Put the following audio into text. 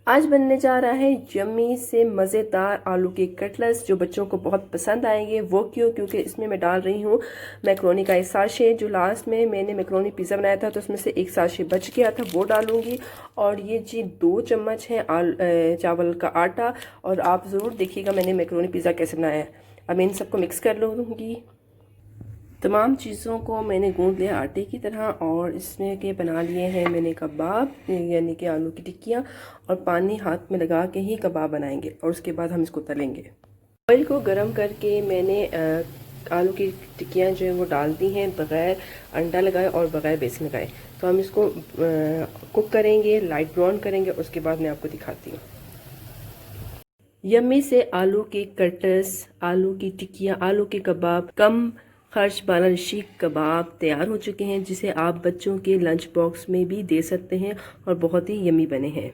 आज बनने जा रहा है यम्मी से मज़ेदार आलू के कटलेट्स जो बच्चों को बहुत पसंद आएंगे। वो क्यों? क्योंकि इसमें मैं डाल रही हूँ मैक्रोनी का एक साशे। जो लास्ट में मैंने मैक्रोनी पिज़्ज़ा बनाया था तो उसमें से एक साशे बच गया था, वो डालूंगी। और ये जी 2 चम्मच है चावल का आटा। और आप ज़रूर देखिएगा मैंने मैक्रोनी पिज़्ज़ा कैसे बनाया है। अब इन सबको मिक्स कर लूँगी। तमाम चीज़ों को मैंने गूंद लिया आटे की तरह और इसमें के बना लिए हैं मैंने कबाब, यानी कि आलू की टिक्कियाँ। और पानी हाथ में लगा के ही कबाब बनाएंगे और उसके बाद हम इसको तलेंगे। ऑयल को गरम करके मैंने आलू की टिक्कियाँ जो है वो डाल दी हैं बग़ैर अंडा लगाए और बग़ैर बेसन लगाए। तो हम इसको कुक करेंगे, लाइट ब्राउन करेंगे, उसके बाद मैं आपको दिखाती हूँ। यम्मी से आलू के कटर्स, आलू की टिक्कियाँ, आलू के कबाब, कम खर्च बालानशी कबाब तैयार हो चुके हैं, जिसे आप बच्चों के लंच बॉक्स में भी दे सकते हैं और बहुत ही यम्मी बने हैं।